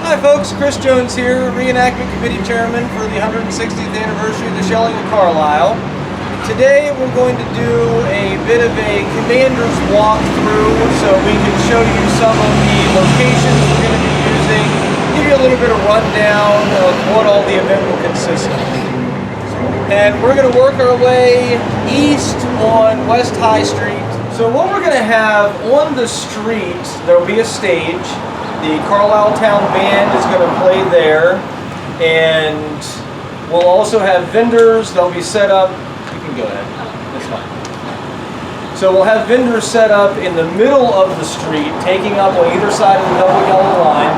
Hi folks, Chris Jones here, Reenactment Committee Chairman for the 160th anniversary of the shelling of Carlisle. Today we're going to do a bit of a commander's walkthrough so we can show you some of the locations we're going to be using, give you a little bit of rundown of what all the event will consist of. And we're going to work our way east on West High Street. So what we're going to have on the street, there will be a stage. The Carlisle Town Band is going to play there, and we'll also have vendors. They'll be set up. You can go ahead. That's fine. So we'll have vendors set up in the middle of the street, taking up on either side of the double yellow line.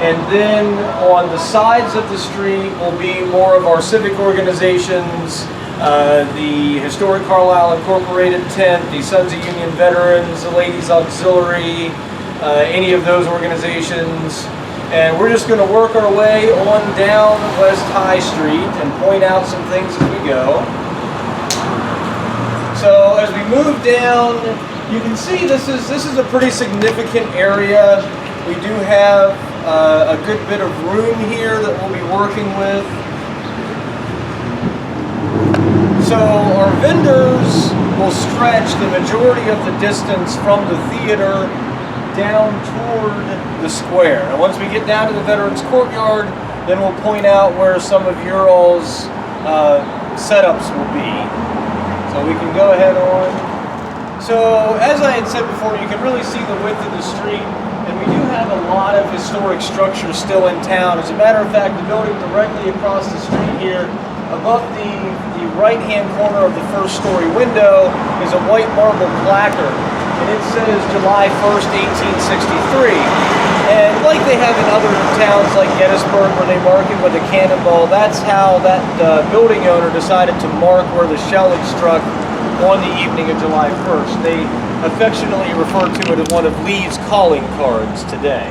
And then on the sides of the street will be more of our civic organizations, the Historic Carlisle Incorporated Tent, the Sons of Union Veterans, the Ladies Auxiliary, any of those organizations. And we're just going to work our way on down West High Street and point out some things as we go. So as we move down, you can see this is a pretty significant area. We do have a good bit of room here that we'll be working with. So our vendors will stretch the majority of the distance from the theater down toward the square. And once we get down to the Veterans Courtyard, then we'll point out where some of your all's setups will be. So we can go ahead on. So as I had said before, you can really see the width of the street, and we do have a lot of historic structures still in town. As a matter of fact, the building directly across the street here, above the right-hand corner of the first story window, is a white marble placard. And it says July 1st, 1863. And like they have in other towns like Gettysburg where they mark it with a cannonball, that's how that building owner decided to mark where the shelling struck on the evening of July 1st. They affectionately refer to it as one of Lee's calling cards today.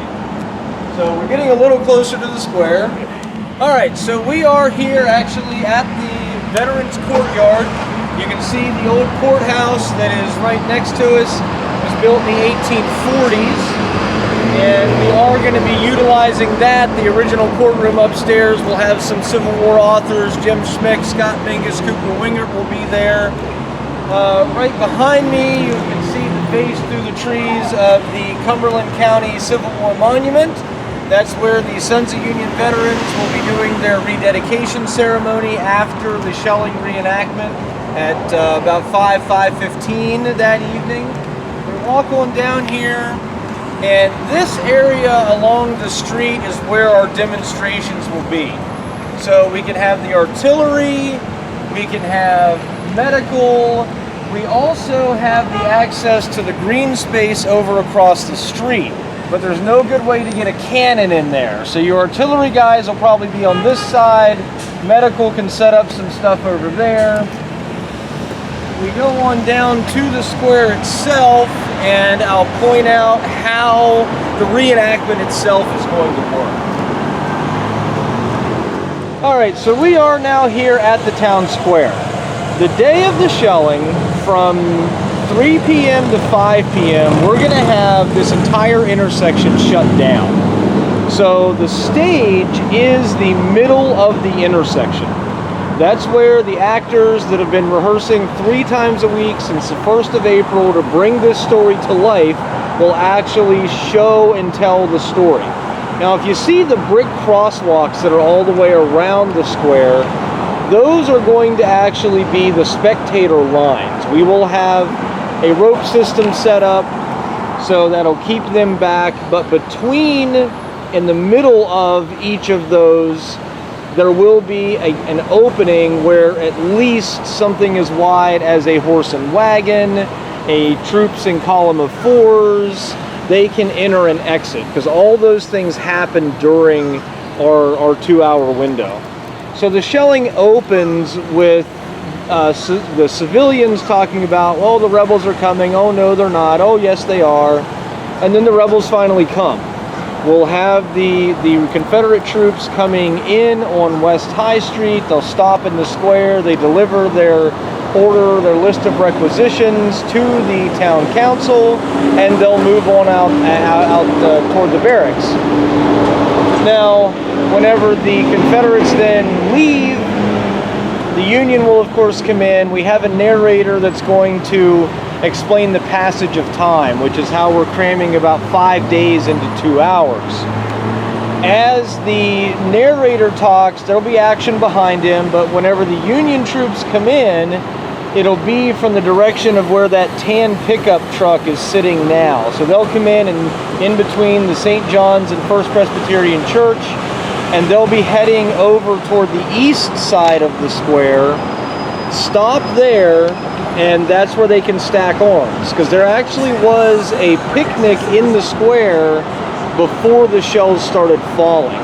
So we're getting a little closer to the square. All right, so we are here actually at the Veterans Courtyard. You can see the old courthouse that is right next to us. It was built in the 1840s, and we are going to be utilizing that. The original courtroom upstairs will have some Civil War authors. Jim Schmick, Scott Mingus, Cooper Wingert will be there. Right behind me, you can see the base through the trees of the Cumberland County Civil War Monument. That's where the Sons of Union Veterans will be doing their rededication ceremony after the shelling reenactment at about 5:15 that evening. We walk on down here, and this area along the street is where our demonstrations will be. So we can have the artillery, we can have medical, we also have the access to the green space over across the street. But there's no good way to get a cannon in there. So your artillery guys will probably be on this side. Medical can set up some stuff over there. We go on down to the square itself, and I'll point out how the reenactment itself is going to work. All right, so we are now here at the town square. The day of the shelling, from 3 p.m. to 5 p.m., we're going to have this entire intersection shut down. So the stage is the middle of the intersection. That's where the actors that have been rehearsing 3 times a week since the 1st of April to bring this story to life will actually show and tell the story. Now, if you see the brick crosswalks that are all the way around the square, those are going to actually be the spectator lines. We will have a rope system set up so that'll keep them back, but between, in the middle of each of those, there will be an opening where at least something as wide as a horse and wagon, a troops in column of 4s, they can enter and exit, because all those things happen during our 2-hour window. So the shelling opens with the civilians talking about, well, the rebels are coming, oh no they're not, oh yes they are, and then the rebels finally come. We'll have the Confederate troops coming in on West High Street. They'll stop in the square, they deliver their order, their list of requisitions to the town council, and they'll move on out toward the barracks. Now, whenever the Confederates then leave, the Union will of course come in. We have a narrator that's going to explain the passage of time, which is how we're cramming about 5 days into 2 hours. As the narrator talks, there'll be action behind him, but whenever the Union troops come in, it'll be from the direction of where that tan pickup truck is sitting now. So they'll come in and in between the St. John's and First Presbyterian Church, and they'll be heading over toward the east side of the square, stop there, and that's where they can stack arms, because there actually was a picnic in the square before the shells started falling.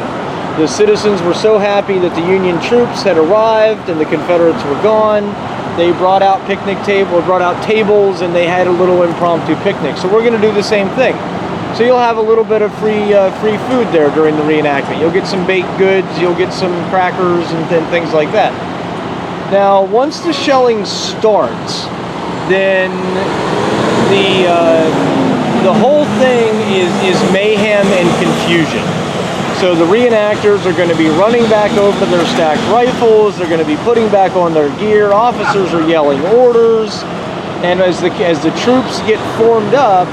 The citizens were so happy that the Union troops had arrived and the Confederates were gone. They brought out tables, and they had a little impromptu picnic. So we're going to do the same thing. So you'll have a little bit of free food there during the reenactment. You'll get some baked goods, you'll get some crackers and things like that. Now, once the shelling starts, then the whole thing is mayhem and confusion. So the reenactors are going to be running back over their stacked rifles. They're going to be putting back on their gear. Officers are yelling orders. And as the troops get formed up,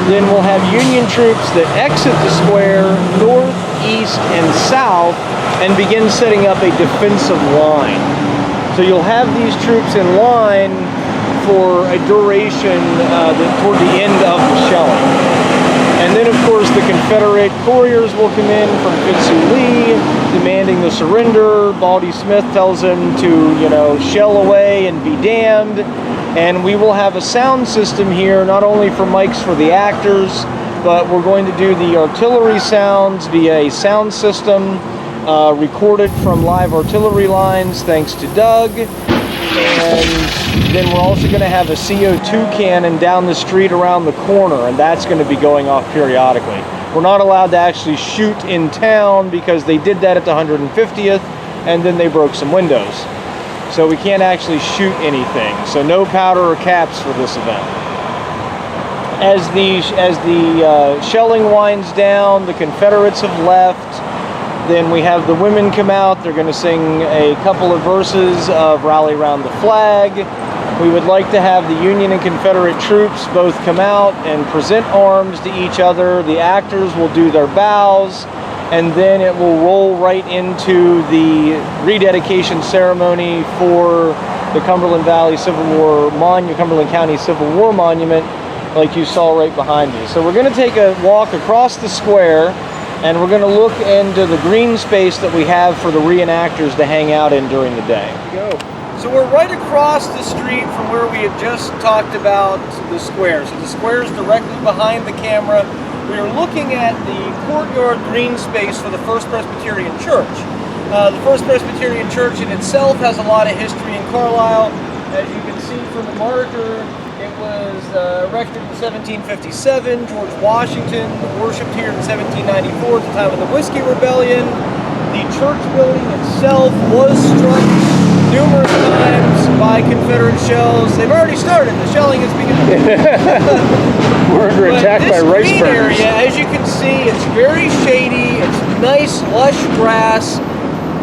then we'll have Union troops that exit the square north, east, and south and begin setting up a defensive line. So you'll have these troops in line for a duration toward the end of the shelling. And then, of course, the Confederate couriers will come in from Fitzhugh Lee, demanding the surrender. Baldy Smith tells them to, shell away and be damned. And we will have a sound system here, not only for mics for the actors, but we're going to do the artillery sounds via a sound system recorded from live artillery lines, thanks to Doug. And then we're also going to have a CO2 cannon down the street around the corner, and that's going to be going off periodically. We're not allowed to actually shoot in town because they did that at the 150th, and then they broke some windows. So we can't actually shoot anything. So no powder or caps for this event. As the shelling winds down, the Confederates have left. Then we have the women come out. They're going to sing a couple of verses of Rally Round the Flag. We would like to have the Union and Confederate troops both come out and present arms to each other. The actors will do their bows, and then it will roll right into the rededication ceremony for the Cumberland Valley Civil War Monument, Cumberland County Civil War Monument, like you saw right behind me. So we're going to take a walk across the square, and we're going to look into the green space that we have for the reenactors to hang out in during the day. Go. So we're right across the street from where we had just talked about the square. So the square is directly behind the camera. We are looking at the courtyard green space for the First Presbyterian Church. The First Presbyterian Church in itself has a lot of history in Carlisle. As you can see from the marker, it was erected in 1757. George Washington worshipped here in 1794 at the time of the Whiskey Rebellion. The church building itself was struck numerous times by Confederate shells. They've already started. The shelling is beginning. We're under attack by rice burners. Area, as you can see, it's very shady. It's nice, lush grass.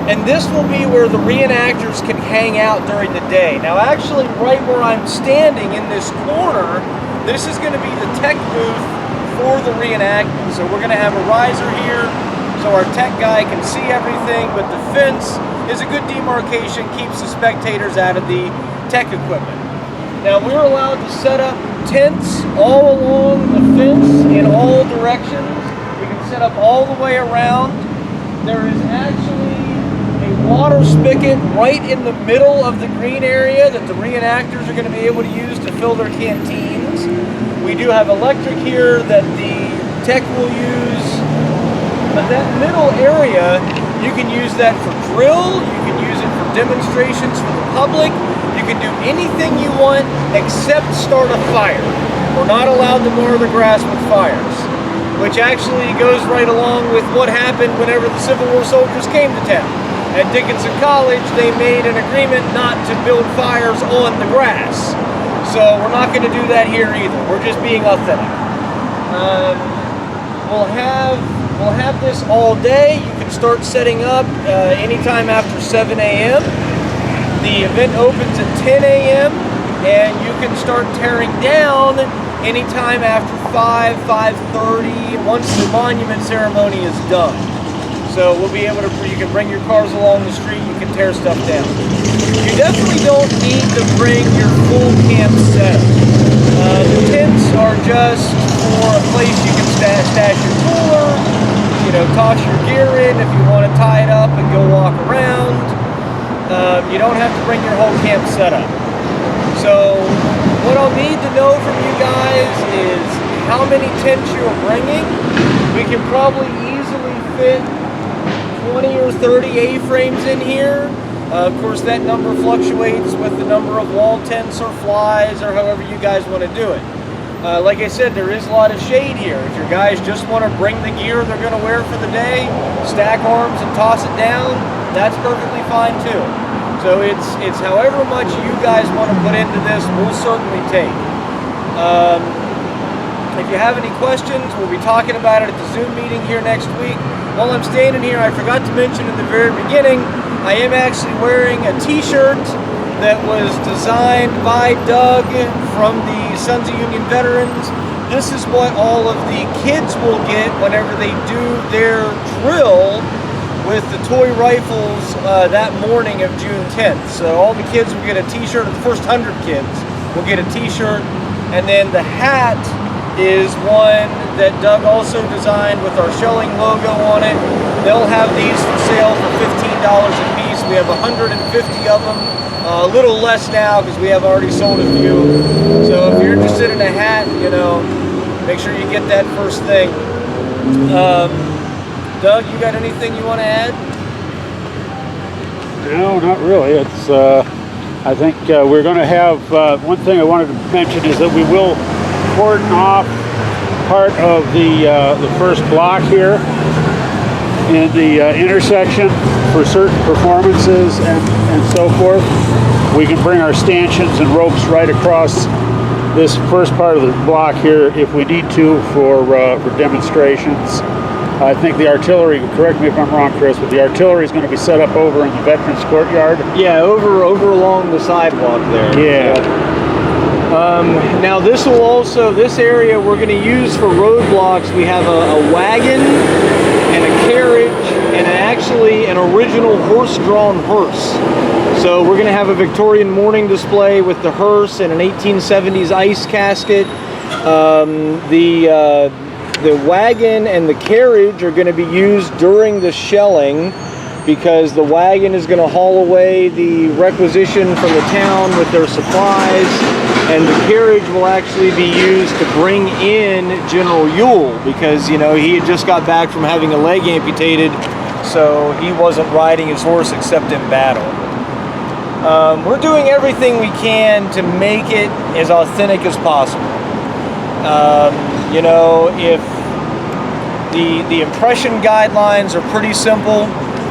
And this will be where the reenactors can hang out during the day. Now, actually, right where I'm standing in this corner, this is going to be the tech booth for the reenactment. So we're going to have a riser here so our tech guy can see everything, but the fence is a good demarcation, keeps the spectators out of the tech equipment. Now, we're allowed to set up tents all along the fence in all directions. We can set up all the way around. There is actually a water spigot right in the middle of the green area that the reenactors are going to be able to use to fill their canteens. We do have electric here that the tech will use. But that middle area, you can use that for drill, you can use it for demonstrations for the public, you can do anything you want except start a fire. We're not allowed to mow the grass with fires, which actually goes right along with what happened whenever the Civil War soldiers came to town. At Dickinson College, they made an agreement not to build fires on the grass. So we're not going to do that here either. We're just being authentic. We'll have we'll have this all day. You can start setting up anytime after 7 a.m. The event opens at 10 a.m. and you can start tearing down anytime after 5:30 once the monument ceremony is done. So we'll be able to, you can bring your cars along the street, you can tear stuff down. You definitely don't need to bring your full camp set. The tents are just for a place you can stash your cooler, you know, toss your gear in if you want to tie it up and go walk around. You don't have to bring your whole camp setup. So what I'll need to know from you guys is how many tents you're bringing. We can probably easily fit 20 or 30 A-frames in here. Of course, that number fluctuates with the number of wall tents or flies or however you guys want to do it. Like I said, there is a lot of shade here. If your guys just want to bring the gear they're going to wear for the day, stack arms and toss it down, that's perfectly fine too. So it's however much you guys want to put into this, we'll certainly take. If you have any questions, we'll be talking about it at the Zoom meeting here next week. While I'm standing here, I forgot to mention in the very beginning, I am actually wearing a t-shirt that was designed by Doug from the Sons of Union Veterans. This is what all of the kids will get whenever they do their drill with the toy rifles that morning of June 10th. So all the kids will get a t-shirt, the first 100 kids will get a t-shirt, and then the hat is one that Doug also designed with our shelling logo on it. They'll have these for sale for $15 a piece. We have 150 of them, a little less now because we have already sold a few. So if you're interested in a hat, you know, make sure you get that first thing. Doug, you got anything you want to add? No, not really. It's I think we're going to have one thing I wanted to mention is that we will cordon off part of the first block here in the intersection for certain performances and so forth. We can bring our stanchions and ropes right across this first part of the block here if we need to for demonstrations. I think the artillery, correct me if I'm wrong, Chris, but the artillery is going to be set up over in the Veterans Courtyard. Yeah, over along the sidewalk there. Yeah. Now this area we're going to use for roadblocks. We have a wagon and a carriage and actually an original horse-drawn hearse. So we're going to have a Victorian mourning display with the hearse and an 1870s ice casket. The wagon and the carriage are going to be used during the shelling because the wagon is going to haul away the requisition from the town with their supplies, and the carriage will actually be used to bring in General Ewell because, you know, he had just got back from having a leg amputated, so he wasn't riding his horse except in battle. We're doing everything we can to make it as authentic as possible. You know, if the impression guidelines are pretty simple,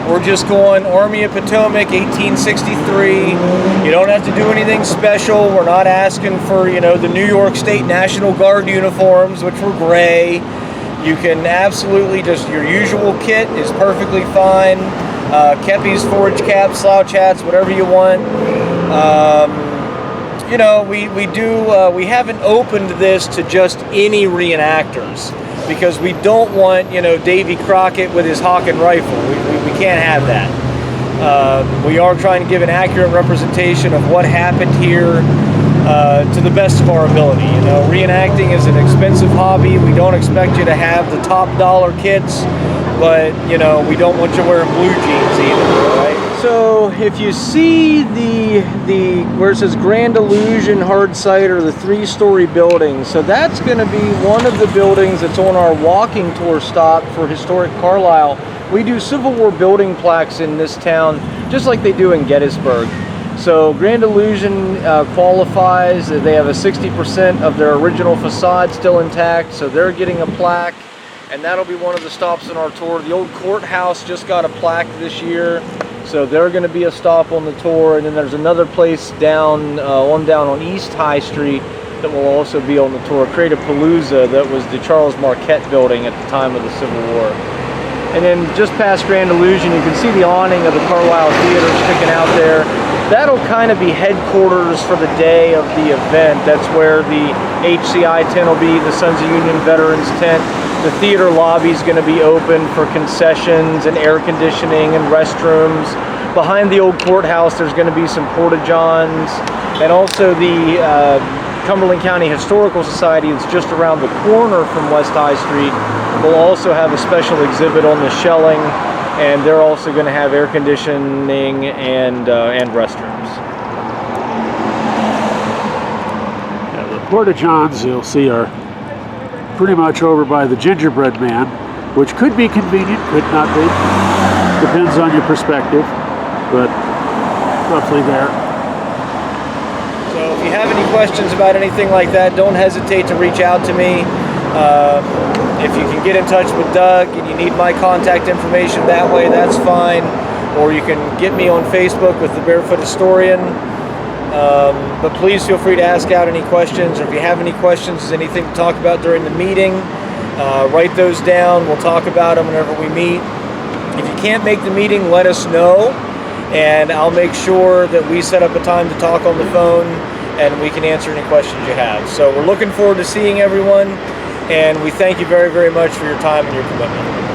we're just going Army of Potomac 1863. You don't have to do anything special. We're not asking for, you know, the New York State National Guard uniforms, which were gray. You can absolutely just, your usual kit is perfectly fine. Kepis, forage caps, slouch hats, whatever you want. You know, we haven't opened this to just any reenactors because we don't want, you know, Davy Crockett with his hawk and rifle. We can't have that. We are trying to give an accurate representation of what happened here to the best of our ability. You know, reenacting is an expensive hobby. We don't expect you to have the top dollar kits, but, you know, we don't want you wearing blue jeans either, right? So if you see the where it says Grand Illusion Hard Site, or the 3-story building, so that's going to be one of the buildings that's on our walking tour stop for historic Carlisle. We do Civil War building plaques in this town just like they do in Gettysburg. So Grand Illusion qualifies. They have a 60% of their original facade still intact, so they're getting a plaque, and that'll be one of the stops on our tour. The old courthouse just got a plaque this year, so they're going to be a stop on the tour. And then there's another place down on East High Street that will also be on the tour, Creative Palooza, that was the Charles Marquette building at the time of the Civil War. And then just past Grand Illusion, you can see the awning of the Carlisle Theater sticking out there. That'll kind of be headquarters for the day of the event. That's where the HCI tent will be, the Sons of Union Veterans tent. The theater lobby is going to be open for concessions and air conditioning and restrooms. Behind the old courthouse, there's going to be some porta-johns. And also the Cumberland County Historical Society is just around the corner from West High Street. We'll also have a special exhibit on the shelling, and they're also going to have air conditioning and restrooms. Yeah, the porta-johns you'll see are pretty much over by the gingerbread man, which could be convenient, could not be. Depends on your perspective, but roughly there. So if you have any questions about anything like that, don't hesitate to reach out to me. If you can get in touch with Doug and you need my contact information that way, that's fine. Or you can get me on Facebook with the Barefoot Historian. But please feel free to ask out any questions, or if you have any questions, anything to talk about during the meeting, write those down. We'll talk about them whenever we meet. If you can't make the meeting, let us know, and I'll make sure that we set up a time to talk on the phone and we can answer any questions you have. So we're looking forward to seeing everyone, and we thank you very, very much for your time and your commitment.